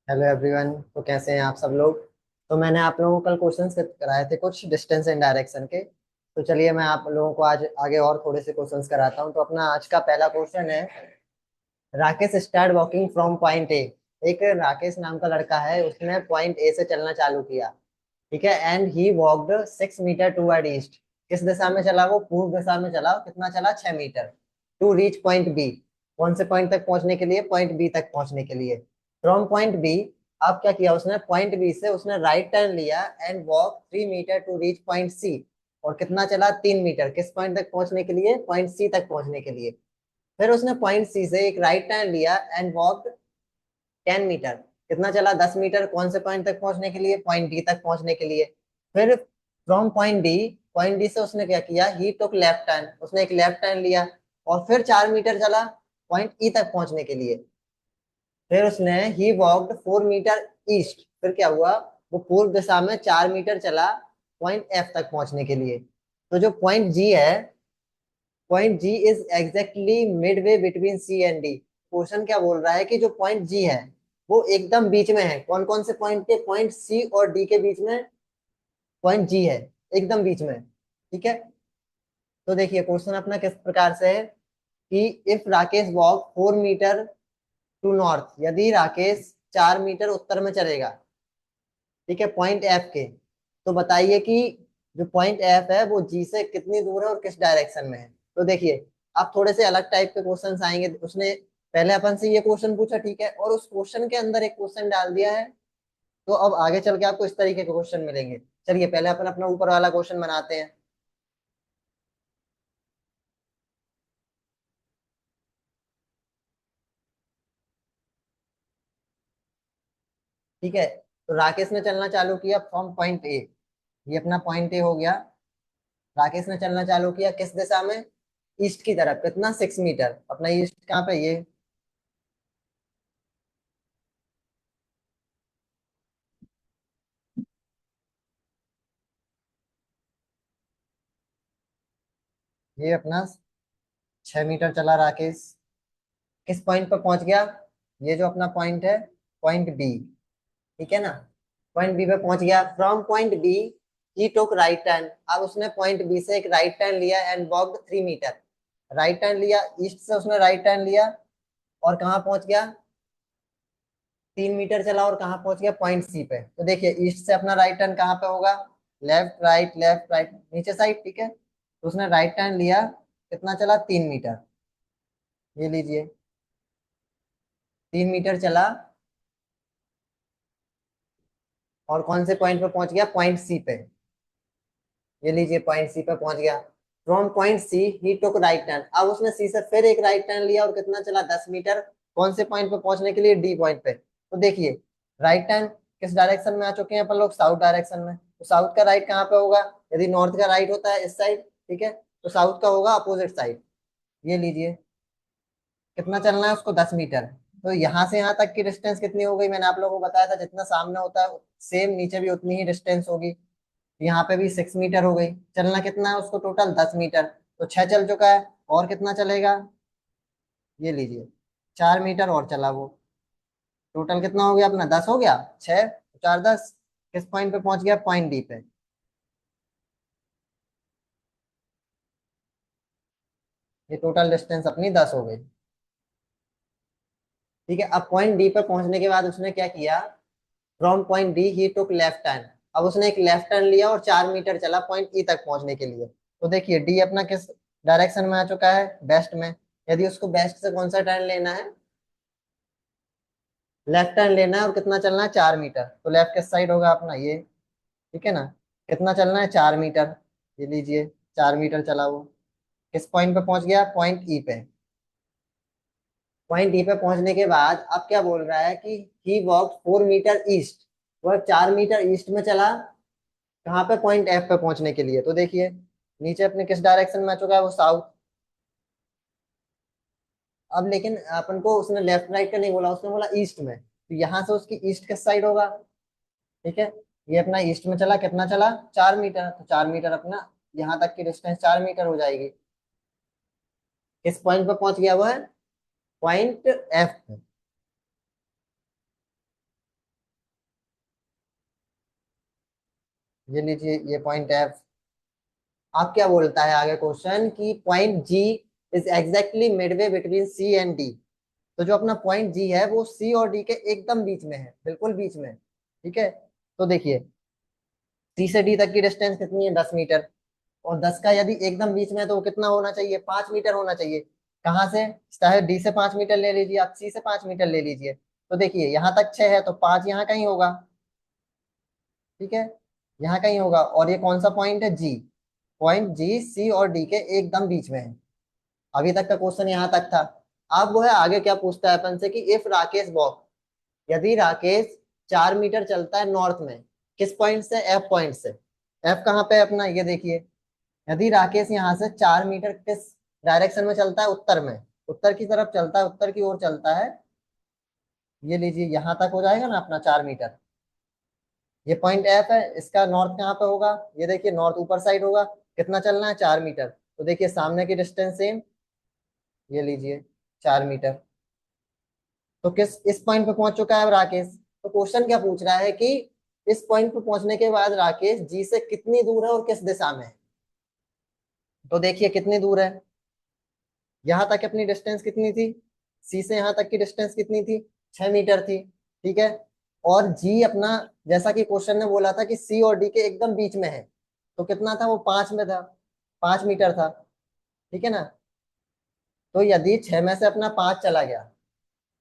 Hello everyone. तो कैसे हैं आप सब लोग। तो मैंने आप लोगों को कल क्वेश्चंस कराए थे कुछ डिस्टेंस एंड डायरेक्शन के। तो चलिए मैं आप लोगों को आज आगे और थोड़े से क्वेश्चंस कराता हूं। तो अपना आज का पहला क्वेश्चन है, Rakesh start walking from point A. एक राकेश नाम का लड़का है, उसने पॉइंट ए से चलना चालू किया। ठीक है। And he walked 6 metre toward east. किस दिशा में चला? वो पूर्व दिशा में चला। कितना चला? 6 metre. To reach point B. कौन से पॉइंट तक पहुंचने के लिए? पॉइंट बी तक पहुंचने के लिए। फ्रॉम पॉइंट बी, अब क्या किया उसने? पॉइंट बी से उसने राइट टर्न लिया and walk 3 metre to reach point C. और कितना चला? 3 मीटर। किस पॉइंट तक पहुंचने के लिए? पॉइंट सी तक पहुंचने के लिए। फिर उसने पॉइंट सी से एक राइट टर्न लिया एंड वॉक 10 मीटर। कितना चला? 10 मीटर। कौन से पॉइंट तक पहुंचने के लिए? पॉइंट डी तक पहुंचने के लिए। फिर फ्रॉम पॉइंट डी से उसने क्या किया? ही टुक लेफ्ट टर्न। उसने एक लेफ्ट टर्न लिया और फिर 4 मीटर चला पॉइंट ई तक पहुंचने के लिए। फिर उसने ही वॉकड 4 मीटर ईस्ट। फिर क्या हुआ? वो पूर्व दिशा में 4 मीटर चला पॉइंट एफ तक पहुंचने के लिए। तो जो पॉइंट जी है, point G is exactly midway between C and D. Question क्या बोल रहा है कि जो पॉइंट जी है वो एकदम बीच में है। कौन कौन से पॉइंट के? पॉइंट सी और डी के बीच में पॉइंट जी है, एकदम बीच में। ठीक है। तो देखिए क्वेश्चन अपना किस प्रकार से है कि if Rakesh walk 4 metre to north, यदि राकेश 4 मीटर उत्तर में चलेगा, ठीक है, पॉइंट एफ के, तो बताइए कि जो पॉइंट एफ है वो जी से कितनी दूर है और किस डायरेक्शन में है। तो देखिए अब थोड़े से अलग टाइप के क्वेश्चंस आएंगे। उसने पहले अपन से ये क्वेश्चन पूछा, ठीक है, और उस क्वेश्चन के अंदर एक क्वेश्चन डाल दिया है। तो अब आगे चल के आपको इस तरीके के क्वेश्चन मिलेंगे। चलिए पहले अपन अपना ऊपर वाला क्वेश्चन बनाते हैं। ठीक है। तो राकेश ने चलना चालू किया फ्रॉम पॉइंट ए। ये अपना पॉइंट ए हो गया। राकेश ने चलना चालू किया किस दिशा में? ईस्ट की तरफ। कितना? 6 मीटर। अपना ईस्ट कहाँ पे? ये। ये अपना 6 मीटर चला राकेश। किस पॉइंट पर पहुंच गया? ये जो अपना पॉइंट है, पॉइंट बी। ठीक है ना। पॉइंट बी पे पहुंच गया। From point B he took right turn. अब उसने पॉइंट बी से एक राइट टर्न लिया and walked 3 metre. Right turn लिया, ईस्ट से उसने राइट टर्न लिया और कहाँ पहुंच गया? 3 मीटर चला और कहाँ पहुंच गया? पॉइंट सी पे। तो देखिए ईस्ट से अपना राइट टर्न कहाँ पे होगा? लेफ्ट राइट नीचे साइड। ठीक है। तो उसने राइट टर्न लिया। कितना चला? 3 मीटर। ये लीजिए, 3 मीटर चला और कौन से पॉइंट पे पहुंच गया? पॉइंट सी पे। ये लीजिए पॉइंट सी पे पहुंच गया। From point C he took right turn. अब उसने सी से फिर एक राइट टर्न लिया और कितना चला? 10 मीटर। कौन से पॉइंट पे पहुंचने के लिए? डी पॉइंट पे। तो देखिए राइट टर्न किस डायरेक्शन में आ चुके हैं अपन लोग? साउथ डायरेक्शन में। तो साउथ का राइट कहाँ पे होगा? यदि नॉर्थ का राइट होता है इस साइड, ठीक है, तो साउथ का होगा अपोजिट साइड। ये लीजिए, कितना चलना है उसको? 10 मीटर। तो यहाँ से यहाँ तक की डिस्टेंस कितनी हो गई? मैंने आप लोगों को बताया था जितना सामने होता है सेम नीचे भी उतनी ही डिस्टेंस होगी। यहाँ पे भी 6 मीटर हो गई। चलना कितना है उसको? Total 10 metre. तो 6 चल चुका है, और कितना चलेगा? ये लीजिए, 4 मीटर और चला वो। टोटल कितना हो गया अपना? 10 हो गया। 6 4 10। किस पॉइंट पे पहुंच गया? पॉइंट डी पे। ये टोटल डिस्टेंस अपनी 10 हो गई। ठीक है। अब पॉइंट डी पे पहुंचने के बाद उसने क्या किया? From point D he took left turn. अब उसने एक लेफ्ट टर्न लिया और 4 मीटर चला पॉइंट ई तक पहुंचने के लिए। तो देखिए डी अपना किस डायरेक्शन में आ चुका है? वेस्ट में। यदि उसको वेस्ट से कौन सा टर्न लेना है? लेफ्ट टर्न लेना है और कितना चलना है? 4 मीटर। तो लेफ्ट किस साइड होगा अपना? ये। ठीक है ना। कितना चलना है? 4 मीटर। ये लीजिए, 4 मीटर चला वो। किस पॉइंट पे पहुंच गया? पॉइंट ई पे। पॉइंट ई पे पहुंचने के बाद अब क्या बोल रहा है कि ही वॉक 4 मीटर ईस्ट। वह 4 मीटर ईस्ट में चला। कहाँ पे? पॉइंट एफ पे पहुंचने के लिए। तो देखिए नीचे अपने किस डायरेक्शन में आ चुका है? वो साउथ। अब लेकिन अपन को उसने लेफ्ट राइट का नहीं बोला, उसने बोला ईस्ट में। तो यहाँ से उसकी ईस्ट किस साइड होगा? ठीक है। ये अपना ईस्ट में चला। कितना चला? 4 मीटर। तो 4 मीटर अपना यहाँ तक की डिस्टेंस 4 मीटर हो जाएगी। किस पॉइंट पे पहुंच गया वो है? पॉइंट एफ पे। ये लीजिए ये पॉइंट एफ। आप क्या बोलता है आगे क्वेश्चन कि point G is exactly midway between C and D. तो जो अपना पॉइंट जी है वो सी और डी के एकदम बीच में है, बिल्कुल बीच में। ठीक है, तो देखिए सी से डी तक की डिस्टेंस कितनी है, 10 मीटर। और 10 का यदि एकदम बीच में है तो वो कितना होना चाहिए, 5 मीटर होना चाहिए। कहाँ से, चाहे डी से 5 मीटर ले लीजिए, आप सी से 5 मीटर ले लीजिए। तो देखिए यहाँ तक 6 है तो 5 यहाँ कहीं होगा। ठीक है, यहाँ कहीं होगा। और ये कौन सा पॉइंट है, जी। पॉइंट जी सी और डी के एकदम बीच में है। अभी तक का क्वेश्चन यहाँ तक था। अब वो है आगे क्या पूछता है अपन से कि इफ राकेश वॉक, यदि राकेश 4 मीटर चलता है नॉर्थ में, किस पॉइंट से, एफ पॉइंट से। एफ कहाँ पे है अपना, ये देखिए। यदि राकेश यहाँ से 4 मीटर किस डायरेक्शन में चलता है, उत्तर में, उत्तर की तरफ चलता है, उत्तर की ओर चलता है। ये लीजिए यहाँ तक हो जाएगा ना अपना 4 मीटर। ये पॉइंट एफ है, इसका नॉर्थ कहाँ पे होगा, ये देखिए नॉर्थ ऊपर साइड होगा। कितना चलना है, 4 मीटर। तो देखिए सामने की डिस्टेंस सेम, ये लीजिए 4 मीटर। तो किस इस पॉइंट पे पहुंच चुका है अब राकेश। तो क्वेश्चन क्या पूछ रहा है कि इस पॉइंट पे पहुंचने के बाद राकेश जी से कितनी दूर है और किस दिशा में है। तो देखिए कितनी दूर है, यहाँ तक अपनी डिस्टेंस कितनी थी, सी से यहाँ तक की डिस्टेंस कितनी थी, 6 मीटर थी। ठीक है, और जी अपना, जैसा कि क्वेश्चन ने बोला था कि सी और डी के एकदम बीच में है, तो कितना था वो, 5 में था, 5 मीटर था। ठीक है ना। तो यदि 6 में से अपना 5 चला गया,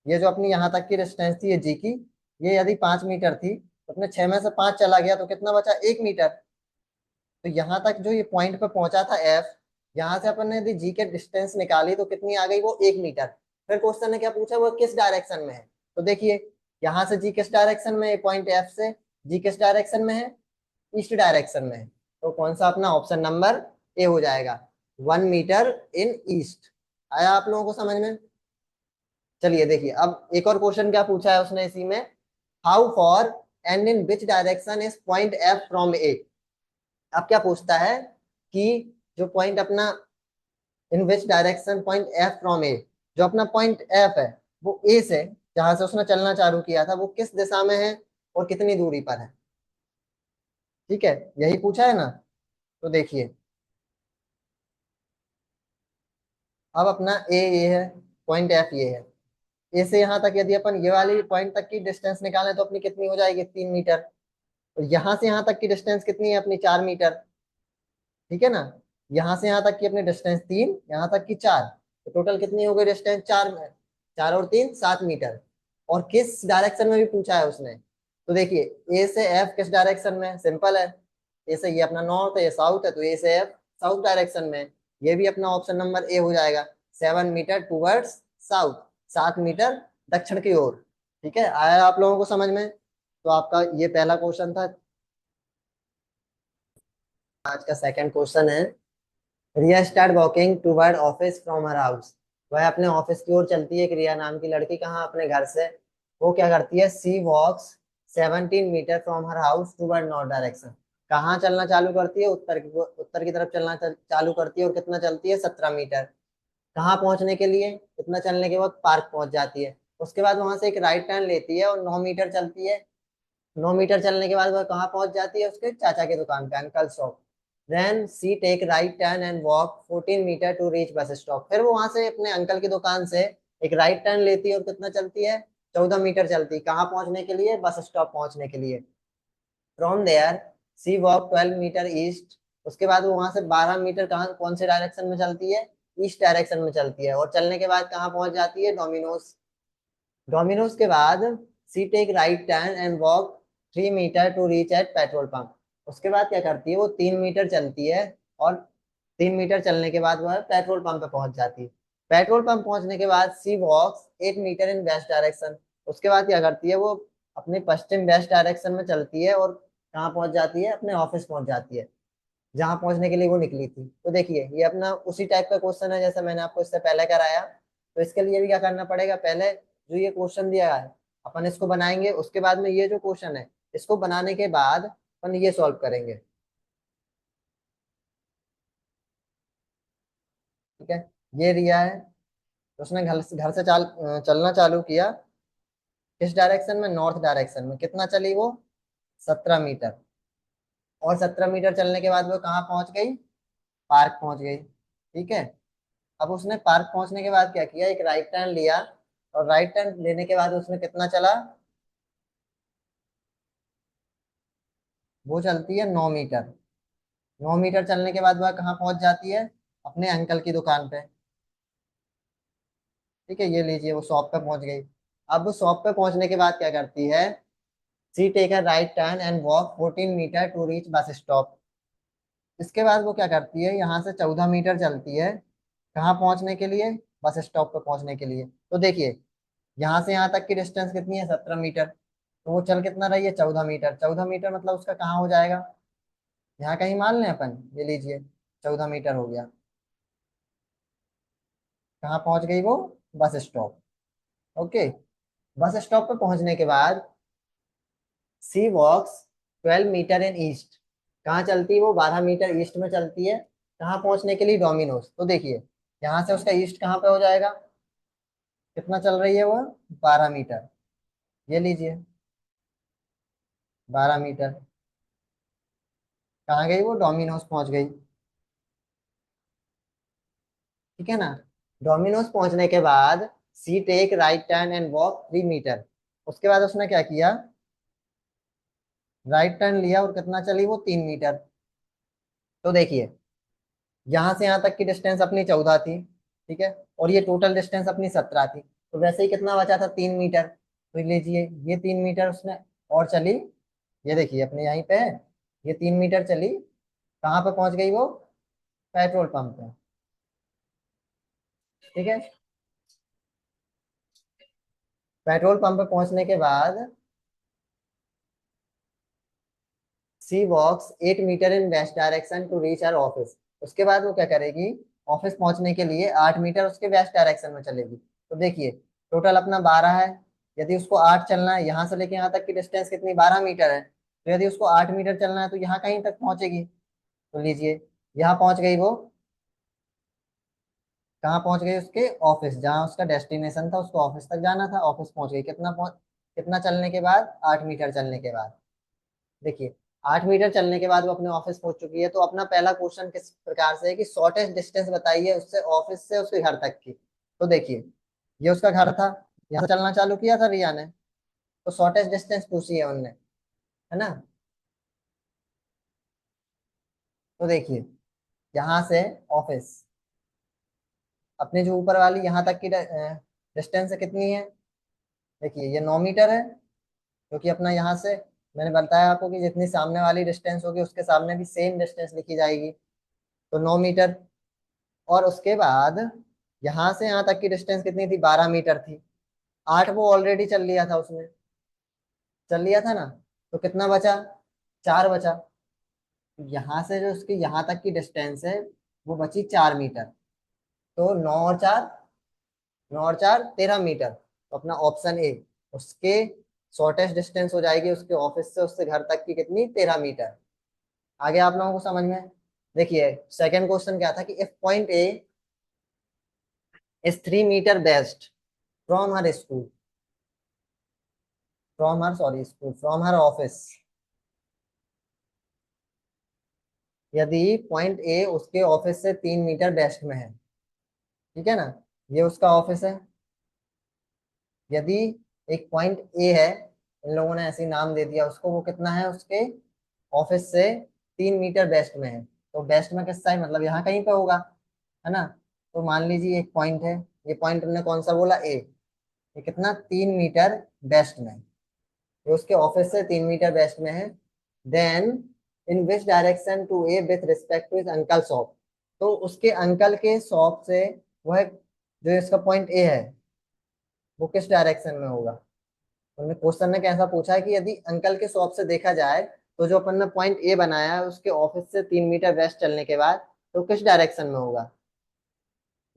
ये जो अपनी यहाँ तक की डिस्टेंस थी ये जी की, ये यदि 5 मीटर थी तो अपने 6 में से 5 चला गया तो कितना बचा, 1 मीटर। तो यहाँ तक जो ये पॉइंट पे पहुंचा था एफ, यहाँ से अपन ने यदि जी के डिस्टेंस निकाली तो कितनी आ गई, वो 1 मीटर। फिर क्वेश्चन ने क्या पूछा, वो किस डायरेक्शन में है। तो देखिए यहाँ से जी किस डायरेक्शन में है, पॉइंट एफ से जी किस डायरेक्शन में है, ईस्ट डायरेक्शन में है। तो कौन सा अपना ऑप्शन नंबर ए हो जाएगा, 1 मीटर इन ईस्ट। आया आप लोगों को समझ में। चलिए देखिए अब एक और क्वेश्चन क्या पूछा है उसने इसी में, how far and in which direction is point F from A. अब क्या पूछता है कि जो पॉइंट अपना, in which direction point F from A, जो अपना पॉइंट एफ है वो ए से, जहां से उसने चलना चालू किया था, वो किस दिशा में है और कितनी दूरी पर है। ठीक है, यही पूछा है ना। तो देखिए अब अपना ये है, पॉइंट एफ ये है। ए से यहाँ तक यदि अपन ये वाली पॉइंट तक की डिस्टेंस निकालें तो अपनी कितनी हो जाएगी, 3 मीटर। और यहाँ से यहाँ तक की डिस्टेंस कितनी है अपनी, 4 मीटर। ठीक है ना। यहाँ से यहाँ तक की अपनी डिस्टेंस 3, यहाँ तक की 4। तो टोटल कितनी हो गई डिस्टेंस, 4 में, 4 और 3 7 मीटर। और किस डायरेक्शन में भी पूछा है उसने। तो देखिए ए से एफ किस डायरेक्शन में, सिंपल है। ए से ये अपना नॉर्थ है, ये साउथ है, तो ए से एफ साउथ डायरेक्शन में है। ये भी अपना ऑप्शन नंबर ए हो जाएगा, 7 मीटर टूवर्ड्स साउथ, 7 मीटर दक्षिण की ओर। ठीक है, आया आप लोगों को समझ में। तो आपका ये पहला क्वेश्चन था। आज का सेकंड क्वेश्चन है, Riya start walking toward office from her house. वह अपने ऑफिस की ओर चलती है, एक रिया नाम की लड़की, कहाँ, अपने घर से। वो क्या करती है, she walks 17 metre from her house toward north direction. कहाँ चलना चालू करती है, उत्तर की तरफ चलना चालू करती है। और कितना चलती है, 17 मीटर। कहाँ पहुंचने के लिए, इतना चलने के बाद पार्क पहुंच जाती है। उसके बाद वहां से एक राइट टर्न लेती है और 9 मीटर चलती है। 9 मीटर चलने के बाद वह कहाँ पहुंच जाती है, उसके चाचा की दुकान पे, uncle shop. Then she take right turn and walk 14 metre to reach bus stop. फिर वो वहां से अपने अंकल की दुकान से एक राइट टर्न लेती है और कितना चलती है, 14 मीटर चलती है। कहाँ पहुंचने के लिए, बस स्टॉप पहुंचने के लिए। From there she walk 12 metre east. उसके बाद वो वहां से 12 मीटर कहाँ, कौन से डायरेक्शन में चलती है, ईस्ट डायरेक्शन में चलती है। और चलने के बाद कहाँ पहुंच जाती है, डोमिनोज। डोमिनोज के बाद she take right turn and walk 3 metre to reach at petrol pump. उसके बाद क्या करती है, वो 3 मीटर चलती है। और 3 मीटर चलने के बाद वह पेट्रोल पंप पे पहुंच जाती है। पेट्रोल पंप पहुंचने के बाद C walks 8 metre in west direction. उसके बाद क्या करती है, वो अपने पश्चिम वेस्ट डायरेक्शन में चलती है और कहाँ पहुंच जाती है, अपने ऑफिस पहुंच जाती है, जहां पहुंचने के लिए वो निकली थी। तो देखिए ये अपना उसी टाइप का क्वेश्चन है जैसे मैंने आपको इससे पहले कराया। तो इसके लिए भी क्या करना पड़ेगा, पहले जो ये क्वेश्चन दिया है अपन इसको बनाएंगे, उसके बाद में ये जो क्वेश्चन है इसको बनाने के बाद अपन ये सॉल्व करेंगे। ठीक है, ये रिया है। तो उसने घर से चलना चालू किया, किस डायरेक्शन में, नॉर्थ डायरेक्शन में। कितना चली वो, 17 मीटर। और 17 मीटर चलने के बाद वो कहाँ पहुंच गई? पार्क पहुंच गई। ठीक है। अब उसने पार्क पहुंचने के बाद क्या किया, एक राइट टर्न लिया, और राइट टर्न लेने के बाद उसने कितना चला? वो चलती है 9 मीटर। 9 मीटर चलने के बाद वह कहाँ पहुंच जाती है? अपने अंकल की दुकान पे। ठीक है, ये लीजिए, वो शॉप पे पहुंच गई। अब वो शॉप पे पहुंचने के बाद क्या करती है? She take a right turn and walk 14 metre to reach bus stop. इसके बाद वो क्या करती है, यहाँ से 14 मीटर चलती है। कहाँ पहुंचने के लिए? बस स्टॉप पे पहुंचने के लिए। तो देखिए, यहाँ से यहाँ तक की डिस्टेंस कितनी है? 17 मीटर। तो वो चल कितना रही है? 14 मीटर। 14 मीटर मतलब उसका कहाँ हो जाएगा? यहाँ कहीं मान लें अपन, ये लीजिए, 14 मीटर हो गया। कहाँ पहुंच गई वो? Bus stop. Okay. Bus stop पे पहुंचने के बाद सी वॉक्स 12 मीटर इन ईस्ट। कहाँ चलती है वो? 12 मीटर ईस्ट में चलती है। कहाँ पहुंचने के लिए? डोमिनोज। तो देखिए, यहाँ से उसका ईस्ट कहाँ पे हो जाएगा? कितना चल रही है वो? 12 मीटर। ये लीजिए, 12 मीटर। कहाँ गई वो? डोमिनोज पहुंच गई। ठीक है ना। डोमिनोज पहुंचने के बाद she take right turn and walk 3 metre. उसके बाद उसने क्या किया? राइट टर्न लिया, और कितना चली वो? 3 मीटर। तो देखिए, यहाँ से यहाँ तक की डिस्टेंस अपनी 14 थी। ठीक है। और ये टोटल डिस्टेंस अपनी 17 थी। तो वैसे ही कितना बचा था? 3 मीटर। तो लीजिए, ये 3 मीटर उसने और चली। ये देखिए, अपने यहीं पे है। ये 3 मीटर चली। कहाँ पे पहुंच गई वो? पेट्रोल पंप पे। ठीक है। पेट्रोल पंप पे पहुंचने के बाद C walks 8 metre in west direction to reach our office. उसके बाद वो क्या करेगी? ऑफिस पहुंचने के लिए 8 मीटर उसके वेस्ट डायरेक्शन में चलेगी। तो देखिए, टोटल अपना 12 है। यदि उसको 8 चलना है, यहाँ से लेके यहाँ तक की डिस्टेंस कितनी? 12 मीटर है। तो यदि उसको 8 मीटर चलना है तो यहाँ कहीं तक पहुंचेगी। तो लीजिए, यहाँ पहुंच गई वो। कहाँ पहुंच गई? उसके ऑफिस, जहाँ उसका डेस्टिनेशन था, उसको ऑफिस तक जाना था। ऑफिस पहुंच गई। कितना चलने के बाद? 8 मीटर चलने के बाद। देखिए, 8 मीटर चलने के बाद वो अपने ऑफिस पहुंच चुकी है। तो अपना पहला क्वेश्चन किस प्रकार से है कि शॉर्टेस्ट डिस्टेंस बताइए उससे, ऑफिस से उसके घर तक की। तो देखिए, ये उसका घर था। यहाँ से चलना चालू किया था रिया ने। तो शॉर्टेस्ट डिस्टेंस पूछी है उनने, है ना। तो देखिए, यहाँ से ऑफिस, अपने जो ऊपर वाली यहाँ तक की डिस्टेंस है, कितनी है? देखिए, ये 9 मीटर है। क्योंकि अपना यहाँ से, मैंने बताया आपको कि जितनी सामने वाली डिस्टेंस होगी उसके सामने भी सेम डिस्टेंस लिखी जाएगी। तो 9 मीटर। और उसके बाद यहाँ से यहाँ तक की डिस्टेंस कितनी थी? 12 मीटर थी। 8 वो ऑलरेडी चल लिया था उसने। चल लिया था ना। तो कितना बचा? 4 बचा। यहाँ से जो उसकी यहाँ तक की डिस्टेंस है, वो बची 4 मीटर। तो 9 और 4, 13 मीटर। तो अपना ऑप्शन ए, उसके शॉर्टेस्ट डिस्टेंस हो जाएगी उसके ऑफिस से उससे घर तक की कितनी? 13 मीटर। आगे आप लोगों को समझ में? देखिए, सेकंड क्वेश्चन क्या था कि if point A is 3 metre west from her school, from her, sorry, school, from her office. यदि पॉइंट ए उसके ऑफिस से 3 मीटर वेस्ट में है। ठीक है ना। ये उसका ऑफिस है। यदि एक पॉइंट ए है, इन लोगों ने ऐसे ही नाम दे दिया उसको, वो कितना है उसके ऑफिस से? 3 मीटर वेस्ट में है। तो वेस्ट में किस साइड, मतलब यहाँ कहीं पे होगा, है ना। तो मान लीजिए एक पॉइंट है। ये पॉइंट हमने कौन सा बोला? ए। ये कितना? 3 मीटर वेस्ट में। ये उसके ऑफिस से 3 मीटर वेस्ट में है। Then in which direction to A with respect to his uncle shop. तो उसके अंकल के शॉप से वह, जो इसका पॉइंट ए है, वो किस डायरेक्शन में होगा? उन्होंने क्वेश्चन ने कैसा पूछा है कि यदि अंकल के शॉप से देखा जाए, तो जो अपन ने पॉइंट ए बनाया है उसके ऑफिस से 3 मीटर वेस्ट चलने के बाद, तो किस डायरेक्शन में होगा?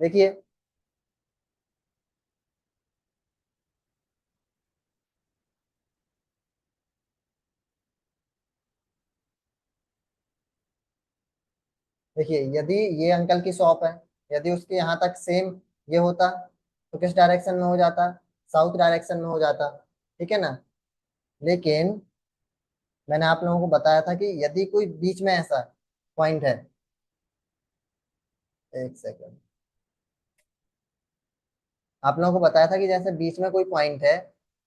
देखिए, देखिए, यदि ये अंकल की शॉप है, यदि उसके यहाँ तक सेम ये होता, तो किस डायरेक्शन में हो जाता? साउथ डायरेक्शन में हो जाता। ठीक है ना। लेकिन मैंने आप लोगों को बताया था कि यदि कोई बीच में ऐसा पॉइंट है, एक सेकंड, आप लोगों को बताया था कि जैसे बीच में कोई पॉइंट है,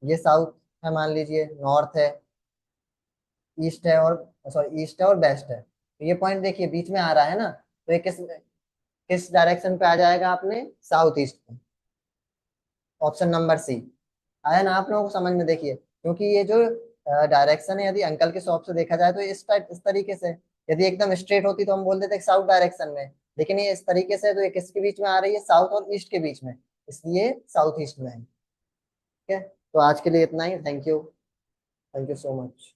ये साउथ है मान लीजिए, नॉर्थ है, ईस्ट है और सॉरी ईस्ट है और वेस्ट है, तो ये पॉइंट देखिए बीच में आ रहा है ना, तो ये किस किस डायरेक्शन पे आ जाएगा आपने, साउथ ईस्ट में। Option number C. आया ना आप लोगों को समझ में, देखिए क्योंकि ये जो डायरेक्शन है, यदि अंकल के शॉप से देखा जाए तो इस टाइप इस तरीके से, यदि एकदम स्ट्रेट होती तो हम बोल देते साउथ डायरेक्शन में, लेकिन ये इस तरीके से, तो ये किसके बीच में आ रही है, साउथ और ईस्ट के बीच में, इसलिए साउथ ईस्ट में है। ठीक है, तो आज के लिए इतना ही। Thank you, thank you so much.